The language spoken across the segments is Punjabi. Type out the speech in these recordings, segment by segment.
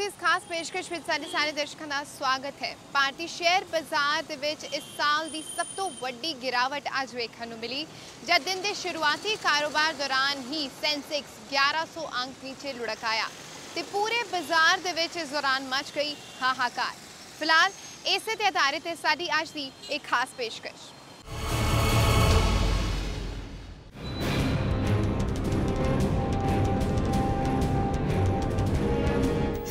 इस खास पेशकश में सारे दर्शकों का स्वागत है। भारतीय शेयर बाजार ਦੇ ਵਿੱਚ इस साल की सब तो वड्डी गिरावट आज वेखਣ ਨੂੰ मिली, जब दिन के शुरुआती कारोबार दौरान ही सेंसेक्स 1100 अंक नीचे लुढ़क आया तो पूरे बाजार ਦੇ ਵਿੱਚ इस दौरान मच गई हाहाकार। फिलहाल इसे ते आधारित है साडी आज की एक खास पेशकश।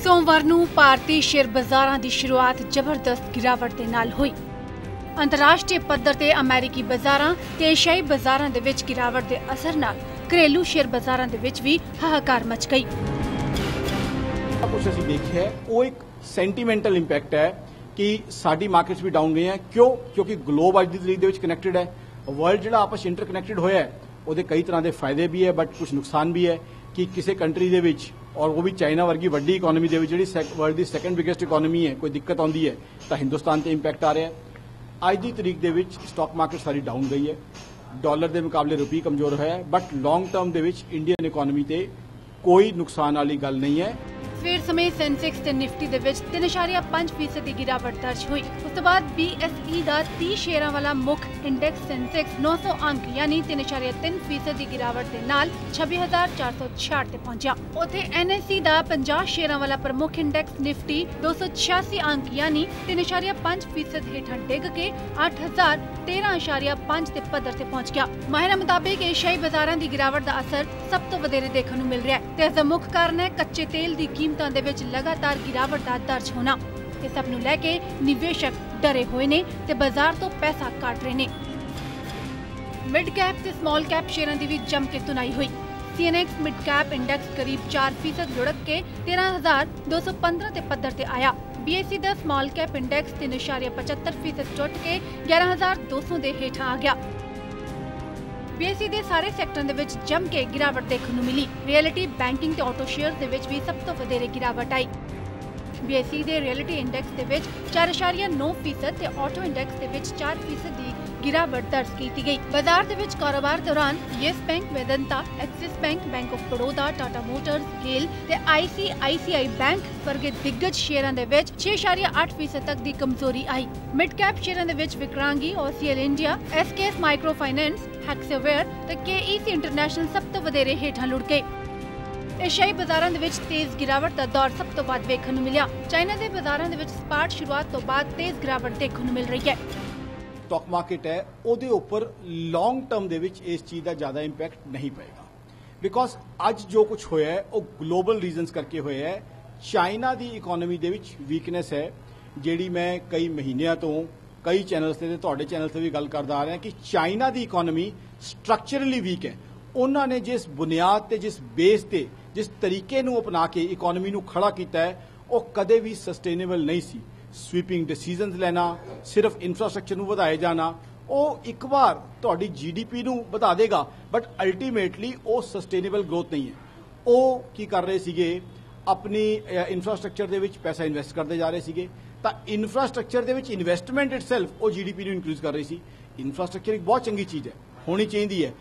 सोमवार ਨੂੰ ਭਾਰਤੀ ਸ਼ੇਅਰ ਬਾਜ਼ਾਰਾਂ ਦੀ ਸ਼ੁਰੂਆਤ ਜ਼ਬਰਦਸਤ ਗਿਰਾਵਟ ਦੇ ਨਾਲ ਹੋਈ। ਅੰਤਰਰਾਸ਼ਟਰੀ ਪੱਧਰ ਤੇ ਅਮਰੀਕੀ ਬਾਜ਼ਾਰਾਂ ਤੇ ਏਸ਼ੀਆਈ ਬਾਜ਼ਾਰਾਂ ਦੇ ਵਿੱਚ ਗਿਰਾਵਟ ਦੇ ਅਸਰ ਨਾਲ ਘਰੇਲੂ ਸ਼ੇਅਰ ਬਾਜ਼ਾਰਾਂ ਦੇ ਵਿੱਚ ਵੀ ਹਾਹਾਕਾਰ ਮਚ ਗਈ। ਕੁਝ ਅਸੀਂ ਦੇਖਿਆ ਹੈ ਉਹ ਇੱਕ ਸੈਂਟੀਮੈਂਟਲ ਇੰਪੈਕਟ ਹੈ ਕਿ ਸਾਡੀ ਮਾਰਕੀਟਸ ਵੀ ਡਾਊਨ ਗਏ ਹੈ। ਕਿਉਂਕਿ ਗਲੋਬ ਅੱਜ ਦੀ ਤਰੀਕ ਦੇ ਵਿੱਚ ਕਨੈਕਟਡ ਹੈ। ਵਰਲਡ ਜਿਹੜਾ ਆਪਸ ਇੰਟਰ ਕਨੈਕਟਡ ਹੋਇਆ ਹੈ ਉਹਦੇ ਕਈ ਤਰ੍ਹਾਂ ਦੇ ਫਾਇਦੇ ਵੀ ਹੈ ਬਟ ਕੁਝ ਨੁਕਸਾਨ ਵੀ ਹੈ ਕਿ ਕਿਸੇ ਕੰਟਰੀ ਦੇ ਵਿੱਚ और वो भी चाइना वर्गी वड्डी इकोनॉमी दे विच जिहड़ी वर्ल्ड की सैकेंड बिगेस्ट इकोनॉमी है कोई दिक्कत आती है तो हिंदुस्तान से इंपैक्ट आ रहा है। अज की तरीक दे विच स्टॉक मार्केट सारी डाउन गई है, डॉलर के मुकाबले रुपी कमजोर होया है but long term they which Indian economy ते कोई नुकसान वाली गल नहीं है। ਸਵੇਰ ਸਮੇਂ ਸੈਂਸੈਕਸ ਤੇ ਨਿਫਟੀ ਦੇ ਵਿੱਚ 3.5% ਦੀ ਗਿਰਾਵਟ ਦਰਜ ਹੋਈ। ਉਸ ਤੋਂ ਬਾਅਦ BSE ਦਾ 30 ਸ਼ੇਅਰਾਂ ਵਾਲਾ ਮੁੱਖ ਇੰਡੈਕਸ ਸੈਂਸੈਕਸ 900 ਅੰਕ ਯਾਨੀ 3.3% ਦੀ ਗਿਰਾਵਟ ਦੇ ਨਾਲ 26,466 ਤੇ ਪਹੁੰਚਿਆ। ਉੱਥੇ NSE ਦਾ 50 ਸ਼ੇਅਰਾਂ ਵਾਲਾ ਪ੍ਰਮੁੱਖ ਇੰਡੈਕਸ ਨਿਫਟੀ 286 ਅੰਕ ਯਾਨੀ 3.5% ਹੇਠਾਂ ਡਿੱਗ ਕੇ 8,013.5 ਤੇ ਪੱਧਰ ਤੇ ਪਹੁੰਚ ਗਿਆ। ਮਾਹਿਰਾਂ ਮੁਤਾਬਿਕ ਏਸ਼ੀਆਈ ਬਾਜ਼ਾਰਾਂ ਦੀ ਗਿਰਾਵਟ ਦਾ ਅਸਰ ਸਭ ਤੋਂ ਵਧੇਰੇ ਦੇਖਣ ਨੂੰ ਮਿਲ ਰਿਹਾ ਹੈ ਤੇ ਇਸ ਦਾ ਮੁੱਖ ਕਾਰਨ ਹੈ ਕੱਚੇ ਤੇਲ ਦੀ कीमतों ਦੇ ਵਿੱਚ लगातार गिरावट ਦਾ ਦਰਜ ਹੋਣਾ। ਇਸ ਸਭ ਨੂੰ ਲੈ ਕੇ ਨਿਵੇਸ਼ਕ ਡਰੇ ਹੋਏ ਨੇ ਤੇ ਬਾਜ਼ਾਰ ਤੋਂ ਪੈਸਾ ਕੱਢ ਰਹੇ ਨੇ। ਮਿਡ ਕੈਪ ਤੇ ਸਮਾਲ ਕੈਪ ਸ਼ੇਅਰਾਂ ਦੀ ਵੀ ਜੰਮ ਕੇ ਤੁਨਾਈ ਹੋਈ। CNX ਮਿਡ ਕੈਪ ਇੰਡੈਕਸ ਕਰੀਬ 4% ਲੁੜਕ ਕੇ 13,215 ਤੇ ਪੱਧਰ ਤੇ ਆਇਆ। BSE ਦਾ ਸਮਾਲ ਕੈਪ ਇੰਡੈਕਸ 3.75% ਟੁੱਟ ਕੇ 11,200 ਦੇ ਹੇਠਾਂ ਆ ਗਿਆ। BSE ਦੇ ਸਾਰੇ ਸੈਕਟਰਾਂ ਦੇ ਵਿੱਚ ਜੰਮ ਕੇ ਗਿਰਾਵਟ ਦੇਖਣ ਨੂੰ ਮਿਲੀ। ਰਿਐਲਿਟੀ, ਬੈਂਕਿੰਗ ਤੇ ਆਟੋ ਸ਼ੇਅਰਸ ਦੇ ਵਿੱਚ ਵੀ ਸਭ ਤੋਂ ਵਧੇਰੇ ਗਿਰਾਵਟ ਆਈ। BSE ਦੇ ਰਿਐਲਿਟੀ ਇੰਡੈਕਸ ਦੇ ਵਿੱਚ 4.9% ਤੇ ਆਟੋ ਇੰਡੈਕਸ ਦੇ ਵਿੱਚ 4% ਦੀ ਗਿਰਾਵਟ ਦਰਜ ਕੀਤੀ ਗਈ। ਬਾਜ਼ਾਰ ਦੇ ਵਿੱਚ ਕਾਰੋਬਾਰ ਦੌਰਾਨ Yes Bank, Vedanta, Axis Bank, Bank of Baroda, Tata Motors, GAIL ਤੇ ICICI ਬੈਂਕ ਵਰਗੇ ਦਿੱਗਜ ਸ਼ੇਅਰਾਂ ਦੇ ਵਿੱਚ 6.8% ਤੱਕ ਦੀ ਕਮਜ਼ੋਰੀ ਆਈ। ਮਿਡ ਕੈਪ ਸ਼ੇਅਰਾਂ ਦੇ ਵਿੱਚ ਵਿਕਰਾਂਗੀ, OCL India, SKS micro finance, Hexaware ਤੇ KEC ਇੰਟਰਨੈਸ਼ਨਲ ਸਭ ਤੋਂ ਵਧੇਰੇ ਹੇਠਾਂ ਲੁੜ ਗਏ। ਏਸ਼ੀਆਈ ਬਾਜ਼ਾਰਾਂ ਦੇ ਵਿੱਚ ਤੇਜ਼ ਗਿਰਾਵਟ ਦਾ ਦੌਰ ਸਭ ਤੋਂ ਵੱਧ ਵੇਖਣ ਨੂੰ ਮਿਲਿਆ। ਚਾਈਨਾ ਦੇ ਬਾਜ਼ਾਰਾਂ ਦੇ ਵਿੱਚ ਸਪਾਟ ਸ਼ੁਰੂਆਤ ਤੋਂ ਬਾਅਦ ਤੇਜ਼ ਗਿਰਾਵਟ ਦੇਖਣ ਨੂੰ ਮਿਲ ਰਹੀ ਹੈ। ਸਟਾਕ ਮਾਰਕੀਟ ਹੈ ਉਹਦੇ ਉੱਪਰ ਲੌਂਗ ਟਰਮ ਦੇ ਵਿੱਚ ਇਸ ਚੀਜ਼ ਦਾ ਜ਼ਿਆਦਾ ਇੰਪੈਕਟ ਨਹੀਂ ਪਏਗਾ ਬਿਕੋਜ਼ ਅੱਜ ਜੋ ਕੁਝ ਹੋਇਆ ਹੈ ਉਹ ਗਲੋਬਲ ਰੀਜ਼ਨਸ ਕਰਕੇ ਹੋਇਆ ਹੈ। ਚਾਈਨਾ ਦੀ ਇਕਨੋਮੀ ਦੇ ਵਿੱਚ ਵੀਕਨੈਸ ਹੈ ਜਿਹੜੀ ਮੈਂ ਕਈ ਮਹੀਨਿਆਂ ਤੋਂ ਕਈ ਚੈਨਲਸ ਤੇ ਤੁਹਾਡੇ ਚੈਨਲ ਤੇ ਵੀ ਗੱਲ ਕਰਦਾ ਆ ਰਿਹਾ ਕਿ ਚਾਈਨਾ ਦੀ ਇਕਨੋਮੀ ਸਟਰਕਚਰਲੀ ਵੀਕ ਹੈ। ਉਹਨਾਂ ਨੇ ਜਿਸ ਬੁਨਿਆਦ ਤੇ ਜਿਸ ਬੇਸ ਤੇ ਜਿਸ ਤਰੀਕੇ ਨੂੰ ਅਪਣਾ ਕੇ ਇਕਨੋਮੀ ਨੂੰ ਖੜਾ ਕੀਤਾ ਹੈ ਉਹ ਕਦੇ ਵੀ ਸਸਟੇਨੇਬਲ ਨਹੀਂ ਸੀ। ਸਵੀਪਿੰਗ ਡਿਸੀਜਨਸ ਲੈਣਾ, ਸਿਰਫ ਇਨਫਰਾਸਟ੍ਰਕਚਰ ਨੂੰ ਵਧਾਏ ਜਾਣਾ ਉਹ ਇੱਕ ਵਾਰ ਤੁਹਾਡੀ GDP ਨੂੰ ਵਧਾ ਦੇਗਾ ਬਟ ਅਲਟੀਮੇਟਲੀ ਉਹ ਸਸਟੇਨੇਬਲ ਗਰੋਥ ਨਹੀਂ ਹੈ। ਉਹ ਕੀ ਕਰ ਰਹੇ ਸੀਗੇ ਆਪਣੀ ਇਨਫਰਾਸਟ੍ਰਕਚਰ ਦੇ ਵਿੱਚ ਪੈਸਾ ਇਨਵੈਸਟ ਕਰਦੇ ਜਾ ਰਹੇ ਸੀਗੇ ਤਾਂ ਇਨਫਰਾਸਟ੍ਰਕਚਰ ਦੇ ਵਿੱਚ ਇਨਵੈਸਟਮੈਂਟ ਇਟਸੈਲਫ ਉਹ GDP ਨੂੰ ਇਨਕਰੀਜ਼ ਕਰ ਰਹੀ ਸੀ। ਇਨਫਰਾਸਟ੍ਰਕਚਰ ਇੱਕ ਬਹੁਤ ਚੰਗੀ ਚੀਜ਼ ਹੈ, ਹੋਣੀ ਚਾਹੀਦੀ ਹੈ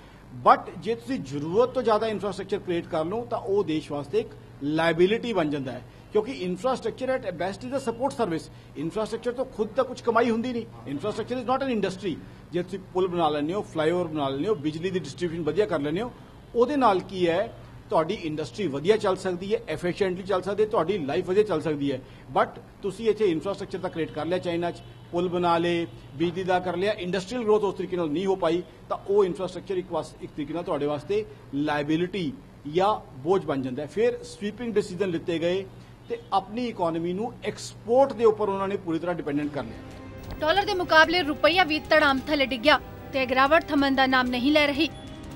ਬਟ ਜੇ ਤੁਸੀਂ ਜ਼ਰੂਰਤ ਤੋਂ ਜ਼ਿਆਦਾ ਇਨਫਰਾਸਟ੍ਰਕਚਰ ਕ੍ਰੀਏਟ ਕਰ ਲਓ ਤਾਂ ਉਹ ਦੇਸ਼ ਵਾਸਤੇ ਇੱਕ ਲਾਇਬਿਲਿਟੀ ਬਣ ਜਾਂਦਾ ਹੈ ਕਿਉਂਕਿ infrastructure at best is a support service. Infrastructure ਤੋਂ ਖੁਦ ਤਾਂ ਕੁਝ ਕਮਾਈ ਹੁੰਦੀ ਨਹੀਂ। Infrastructure is not an industry. ਜੇ ਤੁਸੀਂ ਪੁਲ ਬਣਾ ਲੈਂਦੇ ਹੋ, ਫਲਾਈਓਵਰ ਬਣਾ ਲੈਂਦੇ ਹੋ, ਬਿਜਲੀ ਦੀ ਡਿਸਟ੍ਰੀਬਿਊਸ਼ਨ ਵਧੀਆ ਕਰ ਲੈਂਦੇ ਹੋ ਉਹਦੇ ਨਾਲ ਕੀ ਹੈ ਤੁਹਾਡੀ ਇੰਡਸਟਰੀ ਵਧੀਆ ਚੱਲ ਸਕਦੀ ਹੈ, ਐਫੀਸ਼ੀਐਂਟਲੀ ਚੱਲ ਸਕਦੀ ਹੈ, ਤੁਹਾਡੀ ਲਾਈਫ ਵਧੀਆ ਚੱਲ ਸਕਦੀ ਹੈ। ਬਟ ਤੁਸੀਂ ਇੱਥੇ ਇਨਫਰਾਸਟ੍ਰਕਚਰ ਤਾਂ ਕ੍ਰੀਏਟ ਕਰ ਲਿਆ ਚਾਈਨਾ 'ਚ, ਪੁਲ ਬਣਾ ਲਏ, ਬਿਜਲੀ ਦਾ ਕਰ ਲਿਆ, ਇੰਡਸਟਰੀਅਲ ਗਰੋਥ ਉਸ ਤਰੀਕੇ ਨਾਲ ਨਹੀਂ ਹੋ ਪਾਈ ਤਾਂ ਉਹ ਇਨਫਰਾਸਟ੍ਰਕਚਰ ਇੱਕ ਤਰੀਕੇ ਨਾਲ ਤੁਹਾਡੇ ਵਾਸਤੇ ਲਾਇਬਿਲਿਟੀ ਜਾਂ ਬੋਝ ਬਣ ਜਾਂਦਾ ਹੈ। ਫਿਰ ਸਵੀਪਿੰਗ ਡਿਸੀਜਨ ਲਿੱਤੇ ਗਏ ਤੇ ਆਪਣੀ ਇਕਨੋਮੀ ਨੂੰ ਐਕਸਪੋਰਟ ਦੇ ਉੱਪਰ ਉਹਨਾਂ ਨੇ ਪੂਰੀ ਤਰ੍ਹਾਂ ਡਿਪੈਂਡੈਂਟ ਕਰ ਲਿਆ। ਡਾਲਰ ਦੇ ਮੁਕਾਬਲੇ ਰੁਪਈਆ ਵੀ ਧੜਾਮ ਥੱਲੇ ਡਿੱਗਿਆ ਤੇ ਗਿਰਾਵਟ ਥੰਮਣ ਦਾ ਨਾਮ ਨਹੀਂ ਲੈ ਰਹੀ।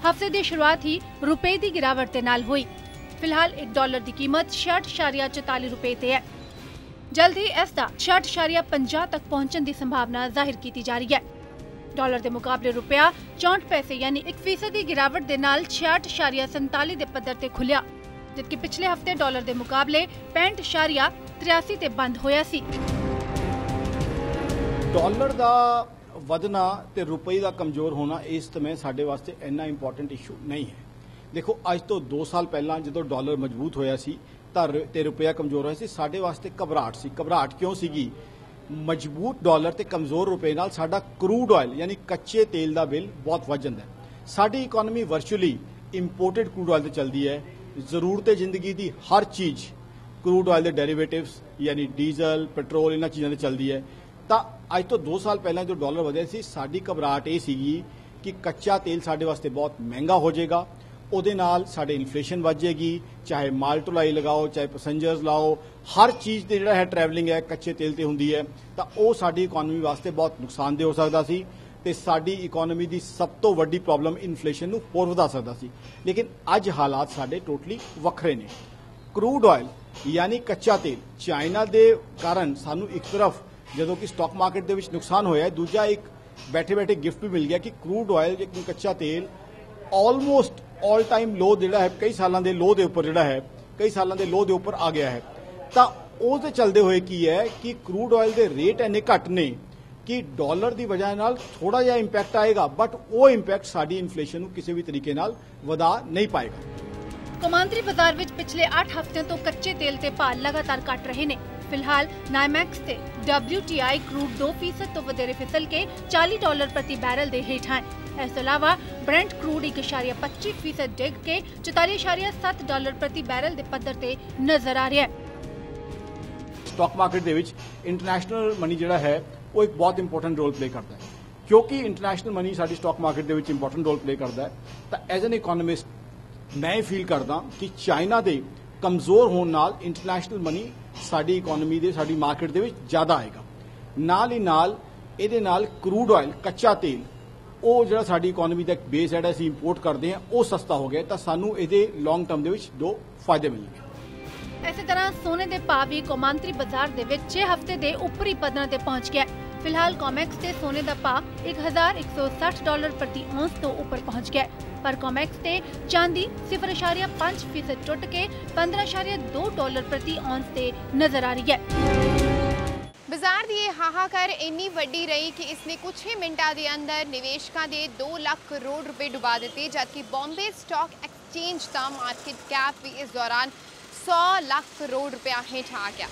ਹਫ਼ਤੇ ਦੀ ਸ਼ੁਰੂਆਤ ਹੀ ਰੁਪਏ ਦੀ ਗਿਰਾਵਟ ਦੇ ਨਾਲ ਹੋਈ। ਫਿਲਹਾਲ $1 ਦੀ ਕੀਮਤ 66.44 ਰੁਪਏ ਤੇ ਹੈ। ਜਲਦ ਹੀ ਇਸ ਦਾ 66.50 ਤੱਕ ਪਹੁੰਚਣ ਦੀ ਸੰਭਾਵਨਾ ਜ਼ਾਹਿਰ ਕੀਤੀ ਜਾ ਰਹੀ ਹੈ। ਡਾਲਰ ਦੇ ਮੁਕਾਬਲੇ ਰੁਪਇਆ 64 ਪੈਸੇ ਯਾਨੀ 1% ਦੀ ਗਿਰਾਵਟ ਦੇ ਨਾਲ 66.47 ਦੇ ਪੱਧਰ ਤੇ ਖੁੱਲਿਆ ਜਦਕਿ ਪਿਛਲੇ ਹਫ਼ਤੇ ਡਾਲਰ ਦੇ ਮੁਕਾਬਲੇ 65.83 ਤੇ ਬੰਦ ਹੋਇਆ ਸੀ। ਡਾਲਰ ਦਾ ਵਧਣਾ ਤੇ ਰੁਪਏ ਦਾ ਕਮਜ਼ੋਰ ਹੋਣਾ ਇਸ ਸਮੇਂ ਸਾਡੇ ਵਾਸਤੇ ਇੰਨਾ ਇੰਪੋਰਟੈਂਟ ਇਸ਼ੂ ਨਹੀਂ ਹੈ। ਦੇਖੋ ਅੱਜ ਤੋਂ 2 ਸਾਲ ਪਹਿਲਾਂ ਜਦੋਂ ਡਾਲਰ ਮਜ਼ਬੂਤ ਹੋਇਆ ਸੀ ਤੇ ਰੁਪਇਆ ਕਮਜ਼ੋਰ ਹੋਇਆ ਸੀ, ਸਾਡੇ ਵਾਸਤੇ ਘਬਰਾਹਟ ਸੀ। ਘਬਰਾਹਟ ਕਿਉਂ ਸੀਗੀ? ਮਜ਼ਬੂਤ ਡਾਲਰ ਤੇ ਕਮਜ਼ੋਰ ਰੁਪਏ ਨਾਲ ਸਾਡਾ ਕਰੂਡ ਆਇਲ ਯਾਨੀ ਕੱਚੇ ਤੇਲ ਦਾ ਬਿੱਲ ਬਹੁਤ ਵੱਧ ਜਾਂਦਾ ਹੈ। ਸਾਡੀ economy virtually imported crude oil ਤੇ ਚੱਲਦੀ ਹੈ। ਜ਼ਰੂਰਤ ਜ਼ਿੰਦਗੀ ਦੀ ਹਰ ਚੀਜ਼ ਕਰੂਡ ਆਇਲ ਦੇ ਡੈਰੀਵੇਟਿਵਸ ਯਾਨੀ ਡੀਜ਼ਲ, ਪੈਟਰੋਲ, ਇਹਨਾਂ ਚੀਜ਼ਾਂ ਤੇ ਚੱਲਦੀ ਹੈ। ਤਾਂ ਅੱਜ ਤੋਂ 2 ਸਾਲ ਪਹਿਲਾਂ ਜੋ ਡਾਲਰ ਵਧਿਆ ਸੀ, ਸਾਡੀ ਘਬਰਾਹਟ ਇਹ ਸੀਗੀ ਕਿ ਕੱਚਾ ਤੇਲ ਸਾਡੇ ਵਾਸਤੇ ਬਹੁਤ ਮਹਿੰਗਾ ਹੋ ਜਾਏਗਾ, ਉਹਦੇ ਨਾਲ ਸਾਡੇ ਇਨਫਲੇਸ਼ਨ ਵੱਧ ਜਾਏਗੀ। ਚਾਹੇ ਮਾਲ ਢੁਲਾਈ ਲਗਾਓ, ਚਾਹੇ ਪੈਸੇਂਜਰਸ ਲਾਓ, ਹਰ ਚੀਜ਼ ਤੇ ਜਿਹੜਾ ਹੈ ਟਰੈਵਲਿੰਗ ਹੈ ਕੱਚੇ ਤੇਲ ਤੇ ਹੁੰਦੀ ਹੈ। ਤਾਂ ਉਹ ਸਾਡੀ ਇਕਨੋਮੀ ਵਾਸਤੇ ਬਹੁਤ ਨੁਕਸਾਨਦੇਹ ਹੋ ਸਕਦਾ ਸੀ ਤੇ ਸਾਡੀ ਇਕਨੋਮੀ ਦੀ ਸਭ ਤੋਂ ਵੱਡੀ ਪ੍ਰੋਬਲਮ ਇਨਫਲੇਸ਼ਨ ਨੂੰ ਹੋਰ ਵਧਾ ਸਕਦਾ ਸੀ। ਲੇਕਿਨ ਅੱਜ ਹਾਲਾਤ ਸਾਡੇ ਟੋਟਲੀ ਵੱਖਰੇ ਨੇ। ਕਰੂਡ ਆਇਲ ਯਾਨੀ ਕੱਚਾ ਤੇਲ ਚਾਈਨਾ ਦੇ ਕਾਰਨ ਸਾਨੂੰ ਇੱਕ ਤਰਫ ਜਦੋਂ ਕਿ ਸਟਾਕ ਮਾਰਕੀਟ ਦੇ ਵਿੱਚ ਨੁਕਸਾਨ ਹੋਇਆ, ਦੂਜਾ ਇੱਕ ਬੈਠੇ ਗਿਫਟ ਵੀ ਮਿਲ ਗਿਆ ਕਿ ਕਰੂਡ ਆਇਲ ਜਾਂ ਕੱਚਾ ਤੇਲ ਆਲਮੋਸਟ ਆਲ ਟਾਈਮ ਲੋ ਜਿਹੜਾ ਹੈ, ਕਈ ਸਾਲਾਂ ਦੇ ਲੋ ਦੇ ਉੱਪਰ ਜਿਹੜਾ ਹੈ, ਕਈ ਸਾਲਾਂ ਦੇ ਲੋ ਦੇ ਉੱਪਰ ਆ ਗਿਆ ਹੈ। ਤਾਂ ਉਸ ਦੇ ਚੱਲਦੇ ਹੋਏ ਕੀ ਹੈ ਕਿ ਕਰੂਡ ਆਇਲ ਦੇ ਰੇਟ ਇੰਨੇ ਘੱਟ ਨੇ ਕਿ ਡਾਲਰ ਦੀ ਵਜ੍ਹਾ ਨਾਲ ਥੋੜਾ ਜਿਹਾ ਇੰਪੈਕਟ ਆਏਗਾ, ਬਟ ਉਹ ਇੰਪੈਕਟ ਸਾਡੀ ਇਨਫਲੇਸ਼ਨ ਨੂੰ ਕਿਸੇ ਵੀ ਤਰੀਕੇ ਨਾਲ ਵਧਾ ਨਹੀਂ ਪਾਏਗਾ। ਕੌਮਾਂਤਰੀ ਬਾਜ਼ਾਰ ਵਿੱਚ ਪਿਛਲੇ 8 ਹਫ਼ਤਿਆਂ ਤੋਂ ਕੱਚੇ ਤੇਲ ਤੇ ਭਾਅ ਲਗਾਤਾਰ ਘਟ ਰਹੇ ਨੇ। ਫਿਲਹਾਲ ਨਾਈਮੈਕਸ ਤੇ WTI ਕਰੂਡ 2% ਤੋਂ ਵਧੇਰੇ ਫਿਸਲ ਕੇ $40 ਪ੍ਰਤੀ ਬੈਰਲ ਦੇ ਹੇਠਾਂ ਹੈ। ਇਸ ਤੋਂ ਇਲਾਵਾ ਬ੍ਰੈਂਟ ਕਰੂਡ 1.25% ਡਿੱਗ ਕੇ $44.7 ਪ੍ਰਤੀ ਬੈਰਲ ਦੇ ਪੱਧਰ ਤੇ ਨਜ਼ਰ ਆ ਰਿਹਾ ਹੈ। ਸਟਾਕ ਮਾਰਕੀਟ ਦੇ ਵਿੱਚ ਇੰਟਰਨੈਸ਼ਨਲ ਮਨੀ ਜਿਹੜਾ ਹੈ ਉਹ ਇੱਕ ਬਹੁਤ ਇੰਪੋਰਟੈਂਟ ਰੋਲ ਪਲੇ ਕਰਦਾ ਹੈ। ਕਿਉਂਕਿ ਇੰਟਰਨੈਸ਼ਨਲ ਮਨੀ ਸਾਡੀ ਸਟਾਕ ਮਾਰਕੀਟ ਦੇ ਵਿੱਚ ਇੰਪੋਰਟੈਂਟ ਰੋਲ ਪਲੇ ਕਰਦਾ ਹੈ, ਤਾਂ ਐਜ਼ ਐਨ ਇਕਨੋਮਿਸਟ ਮੈਂ ਇਹ ਫੀਲ ਕਰਦਾ ਕਿ ਚਾਈਨਾ ਦੇ ਕਮਜ਼ੋਰ ਹੋਣ ਨਾਲ ਇੰਟਰਨੈਸ਼ਨਲ ਮਨੀ ਸਾਡੀ ਇਕਨੋਮੀ ਦੇ, ਸਾਡੀ ਮਾਰਕੀਟ ਦੇ ਵਿੱਚ ਜ਼ਿਆਦਾ ਆਏਗਾ। ਨਾਲ ਹੀ ਨਾਲ ਇਹਦੇ ਨਾਲ ਕਰੂਡ ਆਇਲ ਕੱਚਾ ਤੇਲ ਉਹ ਜਿਹੜਾ ਸਾਡੀ ਇਕਨੋਮੀ ਦਾ ਇੱਕ ਬੇਸ ਜਿਹੜਾ ਅਸੀਂ ਇੰਪੋਰਟ ਕਰਦੇ ਹਾਂ ਉਹ ਸਸਤਾ ਹੋ ਗਿਆ, ਤਾਂ ਸਾਨੂੰ ਇਹਦੇ ਲੌਂਗ ਟਰਮ ਦੇ ਵਿੱਚ 2 ਫਾਇਦੇ ਮਿਲਣਗੇ। ਇਸੇ ਤਰ੍ਹਾਂ ਸੋਨੇ ਦੇ ਭਾਅ ਵੀ ਕੌਮਾਂਤਰੀ ਬਾਜ਼ਾਰ ਦੇ ਵਿੱਚ 6 ਹਫ਼ਤੇ ਦੇ ਉੱਪਰੀ ਪੱਧਰਾਂ ਤੇ ਪਹੁੰਚ ਗਿਆ। ਫਿਲਹਾਲ COMEX ਤੇ ਸੋਨੇ ਦਾ ਭਾਅ $1160 ਪ੍ਰਤੀ ਔਂਸ ਤੋਂ ਉੱਪਰ ਪਹੁੰਚ ਗਿਆ, ਪਰ COMEX ਤੇ ਚਾਂਦੀ 0.5% ਟੁੱਟ ਕੇ $15.2 ਪ੍ਰਤੀ ਔਂਸ ਤੇ ਨਜ਼ਰ ਆ ਰਹੀ ਹੈ। ਬਾਜ਼ਾਰ ਦੀ ਇਹ ਹਾਹਾਕਾਰ ਇੰਨੀ ਵੱਡੀ ਰਹੀ ਕਿ ਇਸਨੇ ਕੁਝ ਹੀ ਮਿੰਟਾਂ ਦੇ ਅੰਦਰ ਨਿਵੇਸ਼ਕਾਂ ਦੇ 2 ਲੱਖ ਕਰੋੜ ਰੁਪਏ ਡੁਬਾ ਦਿੱਤੇ, ਜਦਕਿ ਬੰਬੇ ਸਟਾਕ ਐਕਸਚੇਂਜ ਦਾ ਮਾਰਕੀਟ ਕੈਪ ਵੀ ਇਸ ਦੌਰਾਨ 100 ਲੱਖ ਕਰੋੜ ਰੁਪਏ ਹੇਠ ਆ ਗਿਆ।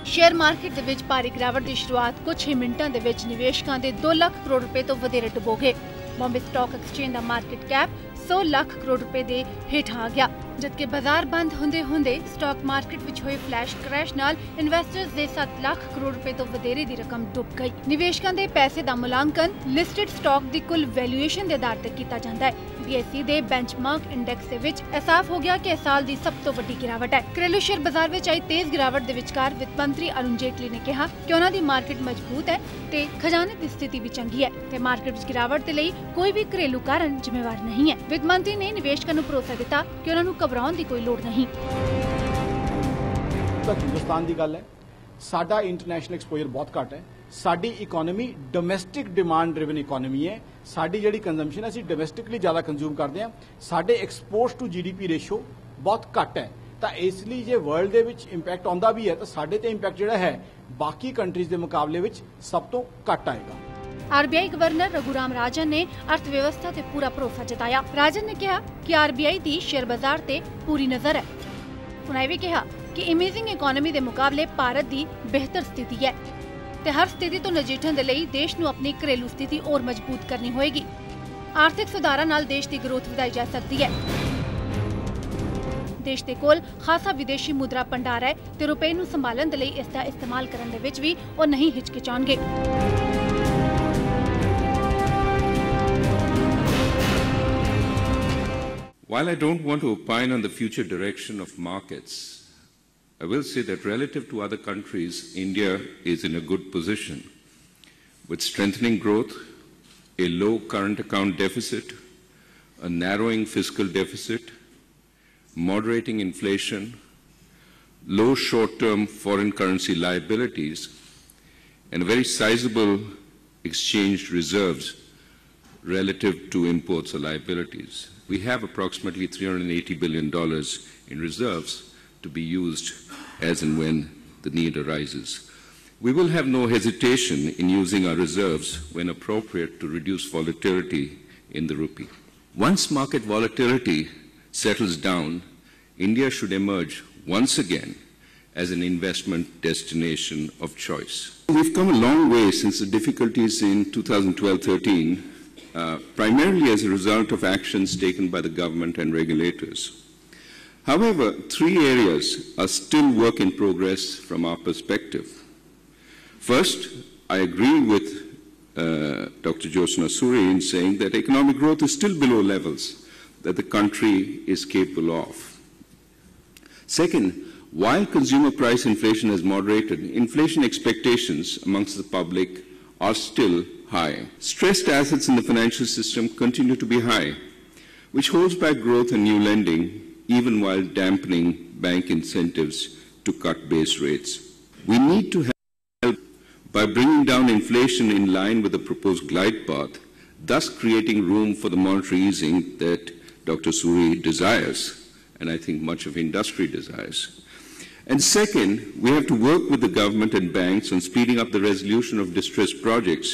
ਸ਼ੇਅਰ ਮਾਰਕੀਟ ਦੇ ਵਿੱਚ ਭਾਰੀ ਗਿਰਾਵਟ ਦੀ ਸ਼ੁਰੂਆਤ ਕੁਝ ਹੀ ਮਿੰਟਾਂ ਦੇ ਵਿੱਚ ਨਿਵੇਸ਼ਕਾਂ ਦੇ 2 ਲੱਖ ਕਰੋੜ ਰੁਪਏ ਤੋਂ ਵਧੇਰੇ ਡੁਬੋ ਗਏ। ਬੰਬੇ ਸਟਾਕ ਐਕਸਚੇਂਜ ਦਾ ਮਾਰਕੀਟ ਕੈਪ 100 ਲੱਖ ਕਰੋੜ ਰੁਪਏ ਦੇ ਹੇਠ ਆ ਗਿਆ, ਜਦਕਿ ਬਾਜ਼ਾਰ ਬੰਦ ਹੁੰਦੇ ਸਟਾਕ ਮਾਰਕੀਟ ਵਿੱਚ ਹੋਏ ਫਲੈਸ਼ ਕ੍ਰੈਸ਼ ਨਾਲ ਇਨਵੈਸਟਰਸ ਦੇ 7 ਲੱਖ ਕਰੋੜ ਰੁਪਏ ਤੋਂ ਵਧੇਰੇ ਦੀ ਰਕਮ ਡੁੱਬ ਗਈ। ਨਿਵੇਸ਼ਕਾਂ ਦੇ ਪੈਸੇ ਦਾ ਮੁਲਾਂਕਣ ਲਿਸਟਡ ਸਟਾਕ ਦੀ ਕੁੱਲ ਵੈਲਿਊਏਸ਼ਨ ਦੇ ਆਧਾਰ ਤੇ ਕੀਤਾ ਜਾਂਦਾ ਹੈ। BSE ਦੇ ਬੈਂਚਮਾਰਕ ਇੰਡੈਕਸ ਦੇ ਵਿੱਚ ਇਹ ਸਾਫ਼ ਹੋ ਗਿਆ ਕਿ ਇਸ ਸਾਲ ਦੀ ਸਭ ਤੋਂ ਵੱਡੀ ਗਿਰਾਵਟ ਹੈ। ਘਰੇਲੂ ਸ਼ੇਅਰ ਬਾਜ਼ਾਰ ਵਿੱਚ ਆਈ ਤੇਜ਼ ਗਿਰਾਵਟ ਦੇ ਵਿਚਕਾਰ ਵਿੱਤ ਮੰਤਰੀ ਅਰੁਣ ਜੇਟਲੀ ਨੇ ਕਿਹਾ ਕਿ ਉਹਨਾਂ ਦੀ ਮਾਰਕੀਟ ਮਜ਼ਬੂਤ ਹੈ ਤੇ ਖਜ਼ਾਨੇ ਦੀ ਸਥਿਤੀ ਵੀ ਚੰਗੀ ਹੈ ਤੇ ਮਾਰਕੀਟ ਵਿੱਚ ਗਿਰਾਵਟ ਦੇ ਲਈ ਕੋਈ ਵੀ ਘਰੇਲੂ ਕਾਰਨ ਜ਼ਿੰਮੇਵਾਰ ਨਹੀਂ ਹੈ। ਵਿੱਤ ਮੰਤਰੀ ਨੇ ਨਿਵੇਸ਼ਕਾਂ ਨੂੰ ਭਰੋਸਾ ਦਿੱਤਾ ਕਿ ਉਹਨਾਂ ਨੂੰ ਘਬਰਾਉਣ ਦੀ ਕੋਈ ਲੋੜ ਨਹੀਂ। ਤਾਂ ਹਿੰਦੁਸਤਾਨ ਦੀ ਗੱਲ ਹੈ, ਸਾਡਾ ਇੰਟਰਨੈਸ਼ਨਲ ਐਕਸਪੋਜ਼ਰ ਬਹੁਤ ਘੱਟ ਹੈ। ਸਾਡੀ economy domestic demand driven economy ਹੈ। ਸਾਡੀ ਜਿਹੜੀ ਕੰਜ਼ੰਪਸ਼ਨ ਹੈ ਅਸੀਂ ਡੋਮੈਸਟਿਕਲੀ ਜ਼ਿਆਦਾ ਕੰਜ਼ਿਊਮ ਕਰਦੇ ਹਾਂ। ਸਾਡੇ ਐਕਸਪੋਰਟਸ ਟੂ GDP ਰੇਸ਼ੋ ਬਹੁਤ ਘੱਟ ਹੈ, ਤਾਂ ਇਸ ਲਈ ਜੇ ਵਰਲਡ ਦੇ ਵਿੱਚ ਇੰਪੈਕਟ ਆਉਂਦਾ ਵੀ ਹੈ ਤਾਂ ਸਾਡੇ ਤੇ ਇੰਪੈਕਟ ਜਿਹੜਾ ਹੈ ਬਾਕੀ ਕੰਟਰੀਜ਼ ਦੇ ਮੁਕਾਬਲੇ ਵਿੱਚ ਸਭ ਤੋਂ ਘੱਟ ਆਏਗਾ। RBI ਗਵਰਨਰ ਰਘੂਰਾਮ ਰਾਜਨ ਨੇ ਅਰਥ ਵਿਵਸਥਾ ਤੇ ਪੂਰਾ ਭਰੋਸਾ ਜਤਾਇਆ। ਰਾਜਨ ਨੇ ਕਿਹਾ ਕਿ RBI ਦੀ ਸ਼ੇਅਰ ਬਾਜ਼ਾਰ ਤੇ ਪੂਰੀ ਨਜ਼ਰ ਹੈ। ਉਨ੍ਹਾਂ ਇਹ ਵੀ ਕਿਹਾ ਕਿ ਇਮੇਜਿੰਗ ਇਕਨੋਮੀ ਦੇ ਮੁਕਾਬਲੇ ਭਾਰਤ ਦੀ ਬਿਹਤਰ ਸਥਿਤੀ ਹੈ ਤੇ ਹਰ ਸਥਿਤੀ ਤੋਂ ਨਜਿੱਠਣ ਦੇ ਲਈ ਦੇਸ਼ ਨੂੰ ਆਪਣੀ ਘਰੇਲੂ ਸਥਿਤੀ ਹੋਰ ਮਜ਼ਬੂਤ ਕਰਨੀ ਹੋਏਗੀ। ਆਰਥਿਕ ਸੁਧਾਰਾਂ ਨਾਲ ਦੇਸ਼ ਦੀ ਗਰੋਥ ਵਧਾਈ ਜਾ ਸਕਦੀ ਹੈ। ਦੇਸ਼ ਦੇ ਕੋਲ ਖਾਸਾ ਵਿਦੇਸ਼ੀ ਮੁਦਰਾ ਭੰਡਾਰ ਹੈ ਤੇ ਰੁਪਏ ਨੂੰ ਸੰਭਾਲਣ ਦੇ ਲਈ ਇਸ ਦਾ ਇਸਤੇਮਾਲ ਕਰਨ ਦੇ ਵਿੱਚ ਵੀ ਉਹ ਨਹੀਂ ਹਿਚਕਿਚਾਉਣਗੇ। While I don't want to opine on the future direction of markets, I will say that relative to other countries, India is in a good position with strengthening growth, a low current account deficit, a narrowing fiscal deficit, moderating inflation, low short-term foreign currency liabilities, and very sizable exchanged reserves relative to imports or liabilities. We have approximately $380 billion in reserves to be used as and when the need arises. We will have no hesitation in using our reserves when appropriate to reduce volatility in the rupee. Once market volatility settles down, India should emerge once again as an investment destination of choice. We've come a long way since the difficulties in 2012-13, primarily as a result of actions taken by the government and regulators. However, 3 areas are still work in progress from our perspective. First, I agree with Dr. Jyotsna Suri in saying that economic growth is still below levels that the country is capable of. Second, while consumer price inflation has moderated, inflation expectations amongst the public are still high. Stressed assets in the financial system continue to be high, which holds back growth and new lending, even while dampening bank incentives to cut base rates. We need to help by bringing down inflation in line with the proposed glide path, thus creating room for the monetary easing that Dr. Suri desires, and I think much of industry desires. And second, we have to work with the government and banks on speeding up the resolution of distressed projects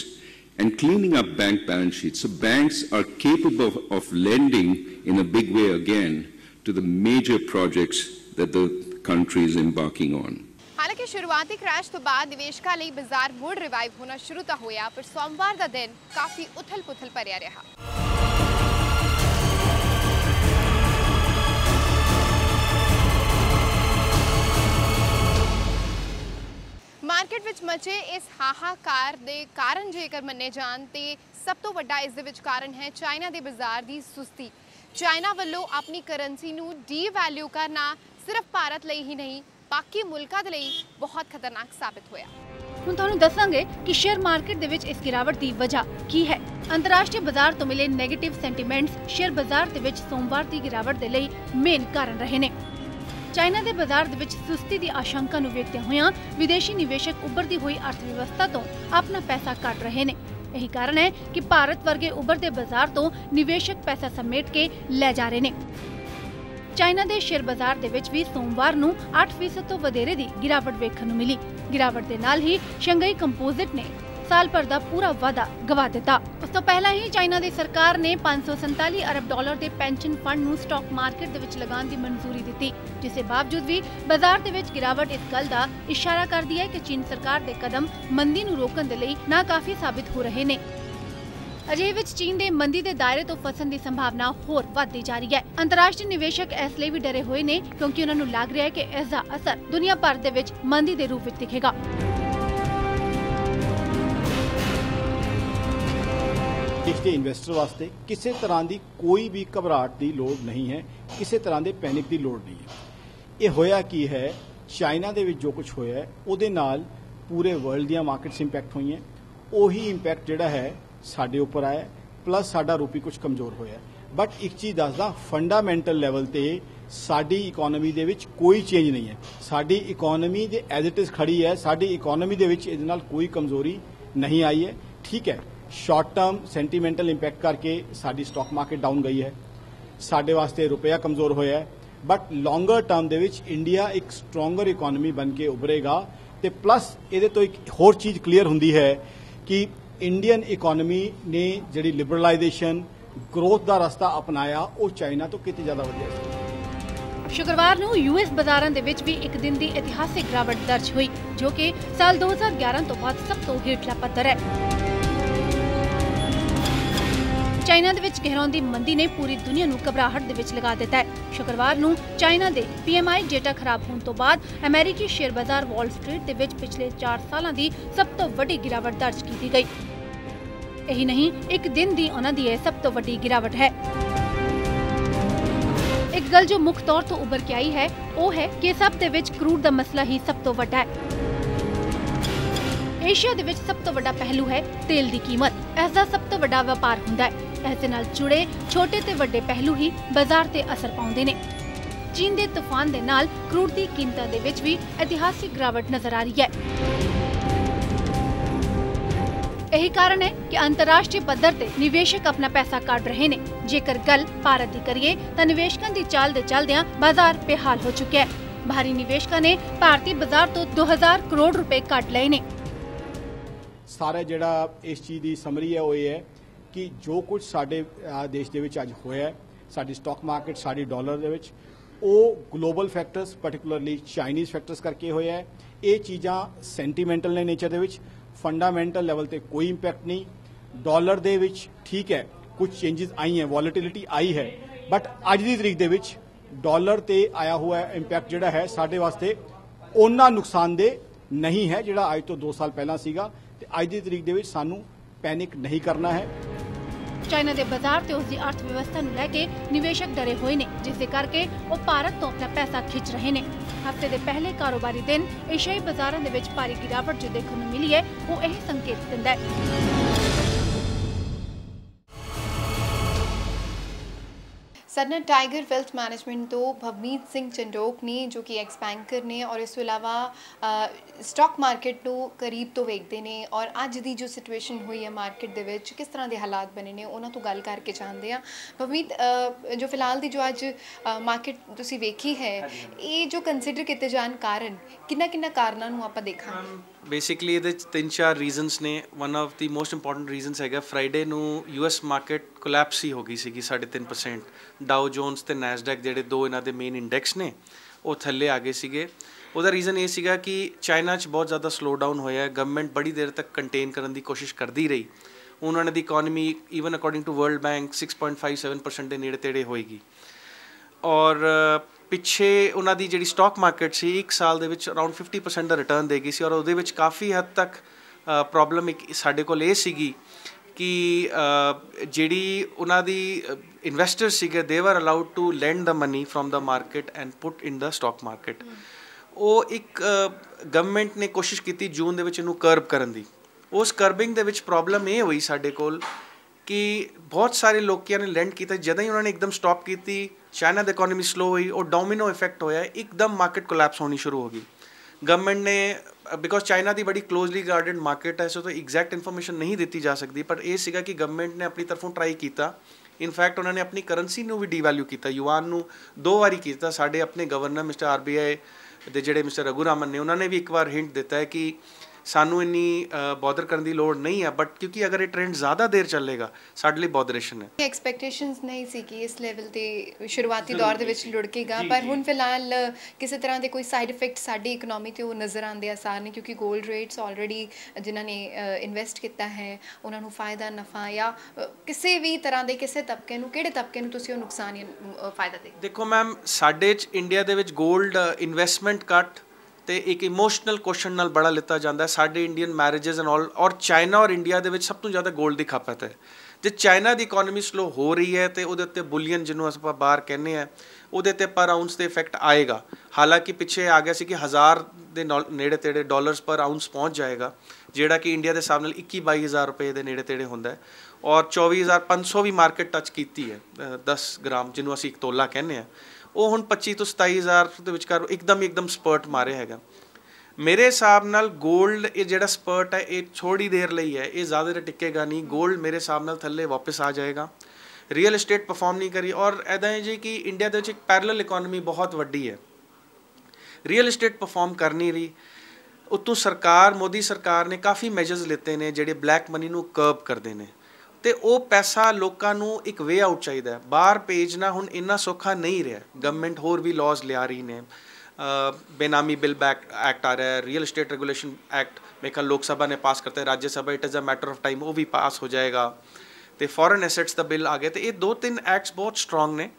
and cleaning up bank balance sheets so banks are capable of lending in a big way again to the major projects that the country is embarking on. हालांकि शुरुआती क्रैश तो बाद निवेशकों ਲਈ बाजार मुड़ रिवाइव होना शुरू तो होया पर सोमवार का दिन काफी उथल-पुथल भरिया रहा। मार्केट विच मचे इस हाहाकार दे कारण जेकर मन्ने जान ते सब तो वड्डा इस दे विच कारण है चाइना दे बाजार दी सुस्ती। चाइना ਵੱਲੋਂ ਆਪਣੀ ਕਰੰਸੀ ਨੂੰ ਡੀਵੈਲਿਊ ਕਰਨਾ ਸਿਰਫ ਭਾਰਤ ਲਈ ਹੀ ਨਹੀਂ ਬਾਕੀ ਮੁਲਕਾਂ ਦੇ ਲਈ ਬਹੁਤ ਖਤਰਨਾਕ ਸਾਬਿਤ ਹੋਇਆ। ਹੁਣ ਤੁਹਾਨੂੰ ਦੱਸਾਂਗੇ ਕਿ ਸ਼ੇਅਰ ਮਾਰਕੀਟ ਦੇ ਵਿੱਚ ਇਸ ਗਿਰਾਵਟ ਦੀ ਵਜ੍ਹਾ ਕੀ ਹੈ। ਅੰਤਰਰਾਸ਼ਟਰੀ ਬਾਜ਼ਾਰ ਤੋਂ ਮਿਲੇ ਨੈਗੇਟਿਵ ਸੈਂਟੀਮੈਂਟਸ ਸ਼ੇਅਰ ਬਾਜ਼ਾਰ ਦੇ ਵਿੱਚ ਸੋਮਵਾਰ ਦੀ ਗਿਰਾਵਟ ਦੇ ਲਈ ਮੇਨ ਕਾਰਨ ਰਹੇ ਨੇ। ਚਾਈਨਾ ਦੇ ਬਾਜ਼ਾਰ ਦੇ ਵਿੱਚ ਸੁਸਤੀ ਦੀ ਆਸ਼ੰਕਾ ਨੂੰ ਵੇਖਦਿਆਂ ਹੋਇਆਂ ਵਿਦੇਸ਼ੀ ਨਿਵੇਸ਼ਕ ਉੱਭਰਦੀ ਹੋਈ ਅਰਥਵਿਵਸਥਾ ਤੋਂ ਆਪਣਾ ਪੈਸਾ ਕੱਢ ਰਹੇ ਨੇ। यही कारण है कि भारत वर्गे उभरते बाजार तो निवेशक पैसा समेट के ले जा रहे ने। चाइना के शेयर बाजार दे विच भी सोमवार नूं 8% तो वधेरे दी गिरावट वेखण नूं मिली। गिरावट दे नाल ही शंघाई कंपोजिट ने साल भर का पूरा वादा गवा दिता। उस तो पहला ही चाइना की सरकार ने 547 अरब डॉलर के पेंशन फंड नूं स्टॉक मार्केट दे विच लगाउण दी मंजूरी दी, जिसके बावजूद भी बाजार दे विच गिरावट इस गल का इशारा करदी है कि चीन सरकार के कदम मंदी नूं रोकण दे लई नाकाफी साबित हो रहे ने। अजे विच चीन दे मंदी दे दायरे तो फसन की संभावना होर वधदी जा रही है। अंतरराष्ट्रीय निवेशक इसलिए भी डरे हुए ने क्योंकि उन्हां नूं लग रहा है कि इसका असर दुनिया भर दे विच मंदी के रूप में दिखेगा। देश के इन्वेस्टर वास्ते किसी तरह की कोई भी घबराहट की लोड़ नहीं है, किसी तरह के पैनिक की लोड़ नहीं है। ये होया की है चाइना दे विच जो कुछ होया है उहदे नाल पूरे वर्ल्ड दी मार्केट्स इंपैक्ट हुई हैं। उही इंपैक्ट जिहड़ा है साडे उपर आया प्लस साडा रूपी कुछ कमजोर होया। बट एक चीज़ दसदा फंडामेंटल लैवल ते साडी इकोनॉमी दे विच कोई चेंज नहीं है। साडी इकोनॉमी दे एज इट इज़ खड़ी है। साडी इकोनॉमी दे विच इहदे नाल कोई कमजोरी नहीं आई है। ठीक है, शॉर्ट टर्म सेंटीमेंटल इंपैक्ट करके साडी स्टॉक मार्केट डाउन गई है, साडे वास्ते रुपया कमजोर होया है। But longer term they which India एक स्ट्रोंगर इकोनॉमी बन के उभरेगा। ते प्लस इहदे तो एक होर चीज़ क्लीयर हुंदी है कि इंडियन इकोनॉमी ने जिहड़ी लिबरलाइजेशन ग्रोथ का रास्ता अपनाया वो चाइना तो कितनी ज्यादा वधिया सी। शुक्रवार नूं यूएस बाजारां दे विच भी एक दिन की इतिहासिक गिरावट दर्ज हुई, जो कि साल 2011 तो बाद सब तो हेठला पद्धर है। चाइना दे विच गहराउंदी मंदी ने पूरी दुनिया नूं घबराहट दे विच लगा दिता है। शुक्रवार नूं चाइना दे PMI डेटा खराब होने तो बाद अमेरिकी शेयर बाजार वॉल स्ट्रीट दे विच पिछले 4 सालां दी सब तो वड्डी गिरावट दर्ज की गई। यही नहीं, एक दिन दी उन्हां दी सब तो वड्डी गिरावट है। एक गल जो मुख्य तौर तो उभर के आई है वो है कि सब दे विच क्रूड दा मसला ही सब तो वड्डा है। एशिया दे विच सब तो वड्डा पहलू है तेल दी कीमत। इसदा सब तो वड्डा व्यापार हुंदा है। इसदे नाल जुड़े छोटे ते वड्डे पहलू ही बाजार ते असर पाउंदे ने। चीन दे तूफान दे नाल क्रूड दी कीमतां दे विच भी ऐतिहासिक गिरावट नजर आ रही है। यही कारण है कि अंतरराष्ट्रीय पद्धर ते निवेशक अपना पैसा काट रहे ने। जेकर गल भारत दी करिए तां निवेशकां दी चाल दे चलदियां बाजार बेहाल हो चुके हैं। बाहरी निवेशकां ने भारतीय बाजार तो 2000 करोड़ रुपए काट लए ने। सारा जिहड़ा इस चीज़ की समरी है वो ये है कि जो कुछ साडे देश दे विच अज होया है, साडी स्टॉक मार्केट साडी डॉलर दे विच ਉਹ global factors particularly Chinese factors ਕਰਕੇ ਹੋਇਆ ਹੈ। ਇਹ ਚੀਜ਼ਾਂ ਸੈਂਟੀਮੈਂਟਲ ਨੇ ਨੇਚਰ ਦੇ ਵਿੱਚ, ਫੰਡਾਮੈਂਟਲ ਲੈਵਲ ਤੇ ਕੋਈ ਇੰਪੈਕਟ ਨਹੀਂ। ਡਾਲਰ ਦੇ ਵਿੱਚ ਠੀਕ ਹੈ ਕੁਝ ਚੇਂजेस ਆਈ ਹੈ, ਵੋਲੈਟਿਲਿਟੀ ਆਈ ਹੈ, ਬਟ ਅੱਜ ਦੀ ਤਰੀਕ ਦੇ ਵਿੱਚ ਡਾਲਰ ਤੇ ਆਇਆ ਹੋਇਆ ਇੰਪੈਕਟ ਜਿਹੜਾ ਹੈ ਸਾਡੇ ਵਾਸਤੇ ਉਹਨਾਂ ਨੁਕਸਾਨਦੇਹ ਨਹੀਂ ਹੈ ਜਿਹੜਾ ਅੱਜ ਤੋਂ 2 ਸਾਲ ਪਹਿਲਾਂ ਸੀਗਾ। ਤੇ ਅੱਜ ਦੀ ਤਰੀਕ ਦੇ ਵਿੱਚ ਸਾਨੂੰ ਪੈਨਿਕ ਨਹੀਂ ਕਰਨਾ ਹੈ। ਚਾਈਨਾ ਦੇ ਬਾਜ਼ਾਰ ਤੇ ਉਸ ਦੀ ਅਰਥ ਵਿਵਸਥਾ ਨੂੰ ਲੈ ਕੇ ਨਿਵੇਸ਼ਕ ਡਰੇ ਹੋਏ ਨੇ, ਜਿਸ ਦੇ ਕਰਕੇ ਉਹ ਭਾਰਤ ਤੋਂ ਆਪਣਾ ਪੈਸਾ ਖਿੱਚ ਰਹੇ ਨੇ। ਹਫ਼ਤੇ ਦੇ ਪਹਿਲੇ ਕਾਰੋਬਾਰੀ ਦਿਨ ਏਸ਼ੀਆਈ ਬਾਜ਼ਾਰਾਂ ਦੇ ਵਿੱਚ ਭਾਰੀ ਗਿਰਾਵਟ ਜੋ ਦੇਖਣ ਨੂੰ ਮਿਲੀ ਹੈ, ਉਹ ਇਹ ਸੰਕੇਤ ਦਿੰਦਾ ਹੈ। ਸਾਡੇ ਟਾਈਗਰ ਵੈਲਥ ਮੈਨੇਜਮੈਂਟ ਤੋਂ ਭਵਨੀਤ ਸਿੰਘ ਚੰਡੋਕ ਨੇ ਜੋ ਕਿ ਐਕਸ ਬੈਂਕਰ ਨੇ ਔਰ ਇਸ ਤੋਂ ਇਲਾਵਾ ਸਟਾਕ ਮਾਰਕੀਟ ਨੂੰ ਕਰੀਬ ਤੋਂ ਵੇਖਦੇ ਨੇ ਔਰ ਅੱਜ ਦੀ ਜੋ ਸਿਚੁਏਸ਼ਨ ਹੋਈ ਹੈ ਮਾਰਕੀਟ ਦੇ ਵਿੱਚ ਕਿਸ ਤਰ੍ਹਾਂ ਦੇ ਹਾਲਾਤ ਬਣੇ ਨੇ ਉਹਨਾਂ ਤੋਂ ਗੱਲ ਕਰਕੇ ਜਾਣਦੇ ਆ। ਭਵਨੀਤ, ਜੋ ਫਿਲਹਾਲ ਦੀ ਜੋ ਅੱਜ ਮਾਰਕੀਟ ਤੁਸੀਂ ਵੇਖੀ ਹੈ, ਇਹ ਜੋ ਕੰਸੀਡਰ ਕੀਤੇ ਜਾਣ ਕਾਰਨ ਕਿੰਨਾ ਕਾਰਨਾਂ ਨੂੰ ਆਪਾਂ ਦੇਖਾਂਗੇ? ਬੇਸਿਕਲੀ ਇਹਦੇ 3-4 ਰੀਜ਼ਨਸ ਨੇ। One of the most important reasons ਹੈਗਾ ਫਰਾਈਡੇ ਨੂੰ US ਮਾਰਕੀਟ ਕੋਲੈਪਸ ਹੀ ਹੋ ਗਈ ਸੀਗੀ 3.5%। ਡਾਓ ਜੋਨਸ ਤੇ ਨੈਸਡੈਕ ਜਿਹੜੇ ਦੋ ਇਹਨਾਂ ਦੇ ਮੇਨ ਇੰਡੈਕਸ ਨੇ ਉਹ ਥੱਲੇ ਆ ਗਏ ਸੀਗੇ। ਉਹਦਾ ਰੀਜ਼ਨ ਇਹ ਸੀਗਾ ਕਿ ਚਾਈਨਾ 'ਚ ਬਹੁਤ ਜ਼ਿਆਦਾ ਸਲੋ ਡਾਊਨ ਹੋਇਆ। ਗਵਰਨਮੈਂਟ ਬੜੀ ਦੇਰ ਤੱਕ ਕੰਟੇਨ ਕਰਨ ਦੀ ਕੋਸ਼ਿਸ਼ ਕਰਦੀ ਰਹੀ। ਉਹਨਾਂ ਦੀ economy even according to world bank 6.57% ਦੇ ਨੇੜੇ ਤੇੜੇ ਹੋਏਗੀ ਔਰ ਪਿੱਛੇ ਉਹਨਾਂ ਦੀ ਜਿਹੜੀ ਸਟਾਕ ਮਾਰਕੀਟ ਸੀ 1 ਸਾਲ ਦੇ ਵਿੱਚ ਅਰਾਊਂਡ 50% ਦਾ ਰਿਟਰਨ ਦੇ ਗਈ ਸੀ ਔਰ ਉਹਦੇ ਵਿੱਚ ਕਾਫੀ ਹੱਦ ਤੱਕ ਪ੍ਰੋਬਲਮ ਇੱਕ ਸਾਡੇ ਕੋਲ ਇਹ ਸੀਗੀ ਕਿ ਜਿਹੜੀ ਉਹਨਾਂ ਦੀ ਇਨਵੈਸਟਰ ਸੀਗੇ ਦੇ were allowed to lend the money from the market and put in the stock market. ਉਹ ਇੱਕ ਗਵਰਨਮੈਂਟ ਨੇ ਕੋਸ਼ਿਸ਼ ਕੀਤੀ ਜੂਨ ਦੇ ਵਿੱਚ ਇਹਨੂੰ ਕਰਬ ਕਰਨ ਦੀ। ਉਸ ਕਰਬਿੰਗ ਦੇ ਵਿੱਚ ਪ੍ਰੋਬਲਮ ਇਹ ਹੋਈ ਸਾਡੇ ਕੋਲ ਕਿ ਬਹੁਤ ਸਾਰੇ ਲੋਕਾਂ ਨੇ ਲੈਂਡ ਕੀਤਾ, ਜਦੋਂ ਹੀ ਉਹਨਾਂ ਨੇ ਇੱਕਦਮ ਸਟਾਪ ਕੀਤੀ ਚਾਈਨਾ ਦੀ ਇਕੋਨਮੀ ਸਲੋ ਹੋਈ, ਉਹ ਡੋਮੀਨੋ ਇਫੈਕਟ ਹੋਇਆ, ਇੱਕਦਮ ਮਾਰਕੀਟ ਕੋਲੈਪਸ ਹੋਣੀ ਸ਼ੁਰੂ ਹੋ ਗਈ। ਗਵਰਨਮੈਂਟ ਨੇ ਬਿਕੋਜ਼ ਚਾਈਨਾ ਦੀ ਬੜੀ ਕਲੋਜ਼ਲੀ ਗਾਰਡਡ ਮਾਰਕੀਟ ਹੈ, ਸੋ ਤਾਂ ਐਗਜ਼ੈਕਟ ਇਨਫੋਰਮੇਸ਼ਨ ਨਹੀਂ ਦਿੱਤੀ ਜਾ ਸਕਦੀ, ਪਰ ਇਹ ਸੀਗਾ ਕਿ ਗਵਰਨਮੈਂਟ ਨੇ ਆਪਣੀ ਤਰਫੋਂ ਟਰਾਈ ਕੀਤਾ। ਇਨਫੈਕਟ ਉਹਨਾਂ ਨੇ ਆਪਣੀ ਕਰੰਸੀ ਨੂੰ ਵੀ ਡੀਵੈਲਿਊ ਕੀਤਾ, ਯੂਆਨ ਨੂੰ 2 ਵਾਰੀ ਕੀਤਾ। ਸਾਡੇ ਆਪਣੇ ਗਵਰਨਰ ਮਿਸਟਰ RBI ਦੇ ਜਿਹੜੇ ਮਿਸਟਰ ਰਘੂਰਾਮਨ ਨੇ ਉਹਨਾਂ ਨੇ ਵੀ ਇੱਕ ਵਾਰ ਹਿੰਟ ਦਿੱਤਾ ਹੈ ਕਿ ਸਾਨੂੰ ਇੰਨੀ ਬੋਦਰ ਕਰਨ ਦੀ ਲੋੜ ਨਹੀਂ ਹੈ, ਬਟ ਕਿਉਂਕਿ ਅਗਰ ਇਹ ਟ੍ਰੈਂਡ ਜ਼ਿਆਦਾ ਦੇਰ ਚੱਲੇਗਾ ਸਾਡੇ ਲਈ ਬੋਦਰੇਸ਼ਨ ਹੈ। ਐਕਸਪੈਕਟੇਸ਼ਨਸ ਨਹੀਂ ਸੀ ਕਿ ਇਸ ਲੈਵਲ ਤੇ ਸ਼ੁਰੂਆਤੀ ਦੌਰ ਦੇ ਵਿੱਚ ਲੁੜਕੇਗਾ, ਪਰ ਹੁਣ ਫਿਲਹਾਲ ਕਿਸੇ ਤਰ੍ਹਾਂ ਦੇ ਕੋਈ ਸਾਈਡ ਇਫੈਕਟ ਸਾਡੀ ਇਕਨੋਮੀ ਤੇ ਉਹ ਨਜ਼ਰ ਆਉਂਦੇ ਆਸਾਰ ਨੇ, ਕਿਉਂਕਿ 골ਡ ਰੇਟਸ ਆਲਰੇਡੀ ਜਿਨ੍ਹਾਂ ਨੇ ਇਨਵੈਸਟ ਕੀਤਾ ਹੈ ਉਹਨਾਂ ਨੂੰ ਫਾਇਦਾ ਨਫਾ ਜਾਂ ਕਿਸੇ ਵੀ ਤਰ੍ਹਾਂ ਦੇ ਕਿਸੇ ਤਬਕੇ ਨੂੰ, ਕਿਹੜੇ ਤਬਕੇ ਨੂੰ ਤੁਸੀਂ ਉਹ ਨੁਕਸਾਨ ਜਾਂ ਫਾਇਦਾ ਦੇ? ਦੇਖੋ ਮੈਮ, ਸਾਡੇ 'ਚ ਇੰਡੀਆ ਦੇ ਵਿੱਚ 골ਡ ਇਨਵੈਸਟਮੈਂਟ ਘੱਟ ਤੇ ਇੱਕ ਇਮੋਸ਼ਨਲ ਕੁਐਸਚਨ ਨਾਲ ਬੜਾ ਲਿੱਤਾ ਜਾਂਦਾ। ਸਾਡੇ ਇੰਡੀਅਨ ਮੈਰਿਜਸ ਐਂਡ ਆਲ ਔਰ ਚਾਈਨਾ ਔਰ ਇੰਡੀਆ ਦੇ ਵਿੱਚ ਸਭ ਤੋਂ ਜ਼ਿਆਦਾ 골ਡ ਦੀ ਖਪਤ ਹੈ। ਜੇ ਚਾਈਨਾ ਦੀ ਇਕੋਨਮੀ ਸਲੋ ਹੋ ਰਹੀ ਹੈ ਤੇ ਉਹਦੇ ਉੱਤੇ ਬੁਲੀਅਨ ਜਿਹਨੂੰ ਆਪਾਂ ਬਾਹਰ ਕਹਿੰਦੇ ਆ ਉਹਦੇ 'ਤੇ ਪਰ ਆਊਂਸ 'ਤੇ ਇਫੈਕਟ ਆਏਗਾ। ਹਾਲਾਂਕਿ ਪਿੱਛੇ ਆ ਗਿਆ ਸੀ ਕਿ 1000 ਦੇ ਨੇੜੇ ਤੇੜੇ ਡਾਲਰਸ ਪਰ ਆਊਂਸ ਪਹੁੰਚ ਜਾਏਗਾ, ਜਿਹੜਾ ਕਿ ਇੰਡੀਆ ਦੇ ਹਿਸਾਬ ਨਾਲ 21-22 ਹਜ਼ਾਰ ਰੁਪਏ ਦੇ ਨੇੜੇ ਤੇੜੇ ਹੁੰਦਾ ਹੈ ਔਰ 24,500 ਵੀ ਮਾਰਕੀਟ ਟੱਚ ਕੀਤੀ ਹੈ 10 ਗ੍ਰਾਮ ਜਿਹਨੂੰ ਅਸੀਂ 1 ਤੋਲਾ ਕਹਿੰਦੇ ਆ। ਉਹ ਹੁਣ 25 ਤੋਂ 27 ਹਜ਼ਾਰ ਦੇ ਵਿਚਕਾਰ ਇੱਕਦਮ ਸਪਰਟ ਮਾਰਿਆ ਹੈਗਾ। ਮੇਰੇ ਹਿਸਾਬ ਨਾਲ 골ਡ ਇਹ ਜਿਹੜਾ ਸਪਰਟ ਹੈ ਇਹ ਥੋੜੀ ਦੇਰ ਲਈ ਹੈ, ਇਹ ਜ਼ਿਆਦਾ ਦੇਰ ਟਿਕੇਗਾ ਨਹੀਂ। 골ਡ ਮੇਰੇ ਹਿਸਾਬ ਨਾਲ ਥੱਲੇ ਵਾਪਸ ਆ ਜਾਏਗਾ। ਰੀਅਲ ਏਸਟੇਟ ਪਰਫਾਰਮ ਨਹੀਂ ਕਰੀ ਔਰ ਇੱਦਾਂ ਹੈ ਜੀ ਕਿ ਇੰਡੀਆ ਦੇ ਵਿੱਚ ਇੱਕ ਪੈਰਲਲ ਇਕੋਨਮੀ ਬਹੁਤ ਵੱਡੀ ਹੈ, ਰੀਅਲ ਏਸਟੇਟ ਪਰਫਾਰਮ ਕਰ ਨਹੀਂ ਰਹੀ। ਉੱਤੋਂ ਸਰਕਾਰ, ਮੋਦੀ ਸਰਕਾਰ ਨੇ ਕਾਫੀ ਮੈਜਰਸ ਲਿੱਤੇ ਨੇ ਜਿਹੜੇ ਬਲੈਕ ਮਨੀ ਨੂੰ ਕਰਬ ਕਰਦੇ ਨੇ ਤੇ ਉਹ ਪੈਸਾ ਲੋਕਾਂ ਨੂੰ ਇੱਕ ਵੇ ਆਊਟ ਚਾਹੀਦਾ। ਬਾਹਰ ਭੇਜਣਾ ਹੁਣ ਇੰਨਾ ਸੌਖਾ ਨਹੀਂ ਰਿਹਾ। ਗਵਰਨਮੈਂਟ ਹੋਰ ਵੀ ਲਾਜ਼ ਲਿਆ ਰਹੀ ਨੇ, ਬੇਨਾਮੀ ਬਿਲ ਐਕਟ ਆ ਰਿਹਾ ਹੈ, ਰੀਅਲ ਏਸਟੇਟ ਰੈਗੂਲੇਸ਼ਨ ਐਕਟ ਮੇਰੇ ਖਿਆਲ ਲੋਕ ਸਭਾ ਨੇ ਪਾਸ ਕਰਤਾ ਹੈ, Rajya Sabha it is a matter of time ਉਹ ਵੀ ਪਾਸ ਹੋ ਜਾਏਗਾ ਤੇ ਫੋਰਨ ਐਸੈਟਸ ਦਾ ਬਿੱਲ ਆ ਗਿਆ। ਤੇ ਇਹ 2-3 ਐਕਟਸ ਬਹੁਤ ਸਟਰੋਂਗ ਨੇ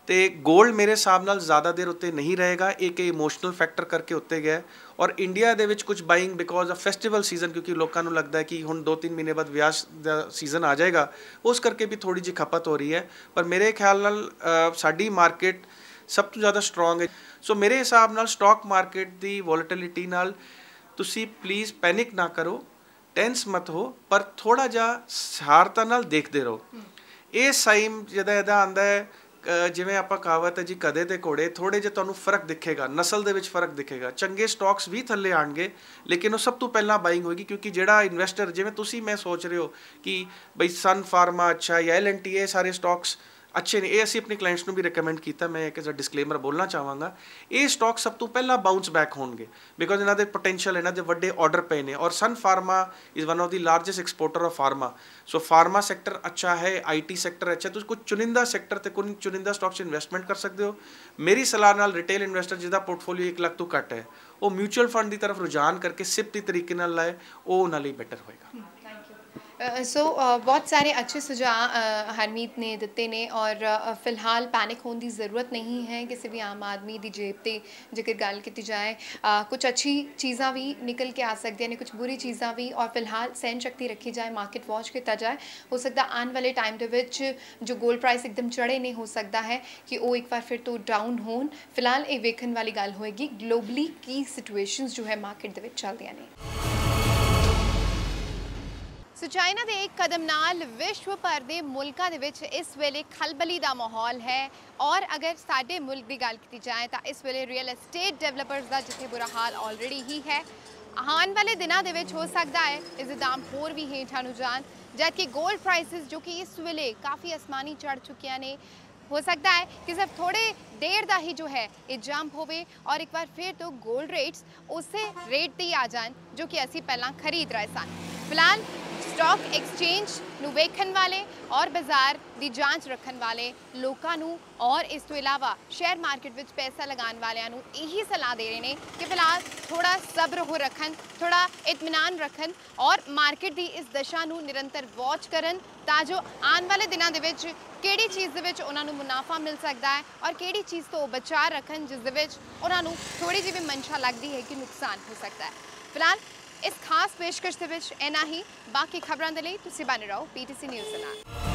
ਤੇ 골ਡ ਮੇਰੇ ਹਿਸਾਬ ਨਾਲ ਜ਼ਿਆਦਾ ਦੇਰ ਉੱਤੇ ਨਹੀਂ ਰਹੇਗਾ। ਇੱਕ ਇਮੋਸ਼ਨਲ ਫੈਕਟਰ ਕਰਕੇ ਉੱਤੇ ਗਿਆ ਔਰ ਇੰਡੀਆ ਦੇ ਵਿੱਚ ਕੁਝ buying because of festival season, ਕਿਉਂਕਿ ਲੋਕਾਂ ਨੂੰ ਲੱਗਦਾ ਹੈ ਕਿ ਹੁਣ 2-3 ਮਹੀਨੇ ਬਾਅਦ ਵਿਆਹ ਦਾ ਸੀਜ਼ਨ ਆ ਜਾਏਗਾ, ਉਸ ਕਰਕੇ ਵੀ ਥੋੜੀ ਜਿਹੀ ਖਪਤ ਹੋ ਰਹੀ ਹੈ। ਪਰ ਮੇਰੇ ਖਿਆਲ ਨਾਲ ਸਾਡੀ ਮਾਰਕੀਟ ਸਭ ਤੋਂ ਜ਼ਿਆਦਾ ਸਟਰੋਂਗ ਹੈ। ਸੋ ਮੇਰੇ ਹਿਸਾਬ ਨਾਲ ਸਟਾਕ ਮਾਰਕੀਟ ਦੀ ਵੋਲੈਟਿਲਿਟੀ ਨਾਲ ਤੁਸੀਂ ਪਲੀਜ਼ ਪੈਨਿਕ ਨਾ ਕਰੋ, ਟੈਂਸ ਮਤ ਹੋ, ਪਰ ਥੋੜਾ ਜਿਹਾ ਸਹਾਰਤਾ ਨਾਲ ਦੇਖਦੇ ਰਹੋ। ਇਹ ਸਾਈਮ ਜਦੋਂ ਇਹਦਾ ਆਉਂਦਾ ਹੈ, ਜਿਵੇਂ ਆਪਾਂ ਕਹਾਵਤ ਹੈ ਜੀ ਕਦੇ ਤੇ ਘੋੜੇ, ਥੋੜੇ ਜਿਹੇ ਤੁਹਾਨੂੰ ਫਰਕ ਦਿਖੇਗਾ, ਨਸਲ ਦੇ ਵਿੱਚ ਫਰਕ ਦਿਖੇਗਾ। ਚੰਗੇ ਸਟਾਕਸ ਵੀ ਥੱਲੇ ਆਣਗੇ ਲੇਕਿਨ ਉਹ ਸਭ ਤੋਂ ਪਹਿਲਾਂ ਬਾਇੰਗ ਹੋਏਗੀ, ਕਿਉਂਕਿ ਜਿਹੜਾ ਇਨਵੈਸਟਰ ਜਿਵੇਂ ਤੁਸੀਂ ਮੈਂ ਸੋਚ ਰਹੇ ਹੋ ਕਿ ਬਈ ਸਨ ਫਾਰਮਾ ਅੱਛਾ ਜਾਂ L&T, ਇਹ ਸਾਰੇ ਸਟਾਕਸ ਅੱਛੇ ਨੇ। ਇਹ ਅਸੀਂ ਆਪਣੇ ਕਲਾਇੰਟਸ ਨੂੰ ਵੀ ਰეკਮੈਂਡ ਕੀਤਾ। ਮੈਂ ਇੱਕ ਐਜ਼ ਡਿਸਕਲੇਮਰ ਬੋਲਣਾ ਚਾਹਾਂਗਾ, ਇਹ ਸਟਾਕ ਸਭ ਤੋਂ ਪਹਿਲਾਂ ਬਾਉਂਸ ਬੈਕ ਹੋਣਗੇ ਬਿਕੋਜ਼ ਇਹਨਾਂ ਦੇ ਪੋਟੈਂਸ਼ੀਅਲ, ਇਹਨਾਂ ਦੇ ਵੱਡੇ ਆਰਡਰ ਪਏ ਨੇ। ਔਰ Sun Pharma is one of the largest exporter of pharma. So pharma sector ਅੱਛਾ ਹੈ, IT ਸੈਕਟਰ ਅੱਛਾ। ਤੁਸੀਂ ਕੁਝ ਚੁਣਿੰਦਾ ਸੈਕਟਰ ਤੇ ਕੁਝ ਚੁਣਿੰਦਾ ਸਟਾਕ 'ਚ ਇਨਵੈਸਟਮੈਂਟ ਕਰ ਸਕਦੇ ਹੋ। ਮੇਰੀ ਸਲਾਹ ਨਾਲ ਰਿਟੇਲ ਇਨਵੈਸਟਰ ਜਿਹਦਾ ਪੋਰਟਫੋਲੀਓ 1 ਲੱਖ ਤੋਂ ਘੱਟ ਹੈ, ਉਹ ਮਿਊਚੁਅਲ ਫੰਡ ਦੀ ਤਰਫ ਰੁਝਾਨ ਕਰਕੇ ਸਿਪ ਦੀ ਤਰੀਕੇ ਨਾਲ ਲਾਏ, ਉਹ ਉਹਨਾਂ ਲਈ ਬੈਟਰ ਹੋਏਗਾ। सो बहुत सारे अच्छे सुझाव हरमीत ने दिते ने और फिलहाल पैनिक होने की ज़रूरत नहीं है किसी भी आम आदमी की जेब ते जेकर गल की जाए। कुछ अच्छी चीज़ां भी निकल के आ सकती हैं, कुछ बुरी चीज़ां भी। और फिलहाल सहन शक्ति रखी जाए, मार्केट वॉच किया जाए। हो सकता आने वाले टाइम के जो गोल्ड प्राइस एकदम चढ़े नहीं, हो सकता है कि वो एक बार फिर तो डाउन होन। फिलहाल ये वेखण वाली गल होएगी ग्लोबली की सिचुएशनस जो है मार्केट दे विच चलदियां ने। सो चाइना के एक कदम नाल विश्व भर के मुल्कों के विच इस वेले खलबली का माहौल है। और अगर साडे मुल्क की गल की जाए तो इस वेले रियल एस्टेट डेवलपर्स का जिथे बुरा हाल ऑलरेडी ही है। आने वाले दिनों के विच हो सकता है इसके दाम होर भी हेठां नूं जाण, जबकि गोल्ड प्राइसिस जो कि इस वेले काफ़ी आसमानी चढ़ चुकिया ने। हो सकता है कि सिर्फ थोड़े देर का ही जो है ये जंप होवे और एक बार फिर तो गोल्ड रेट्स उस रेट ते आ जान जो कि असी पहला खरीद रहे सन। फिलहाल स्टॉक एक्सचेंज नूं वेखण वाले और बाजार की जांच रखने वाले लोगों नूं और इस तो इलावा शेयर मार्केट विच पैसा लगाने वालियां नूं यही सलाह दे रहे हैं कि फिलहाल थोड़ा सब्र हो रखन, थोड़ा इत्मीनान रखन और मार्केट की इस दशा नूं निरंतर वॉच करन ताजो आने वाले दिनों दे विच किहड़ी चीज़ दे विच उन्हां नूं मुनाफा मिल सकता है और किहड़ी चीज़ तो बचा रखन जिस दे विच उन्हां नूं थोड़ी जी भी मंशा लगती है कि नुकसान हो सकता है। फिलहाल इस खास पेशकश दे विच इन्ना ही। बाकी खबरां दे लई तुसीं बने रहो PTC न्यूज़ दे नाल।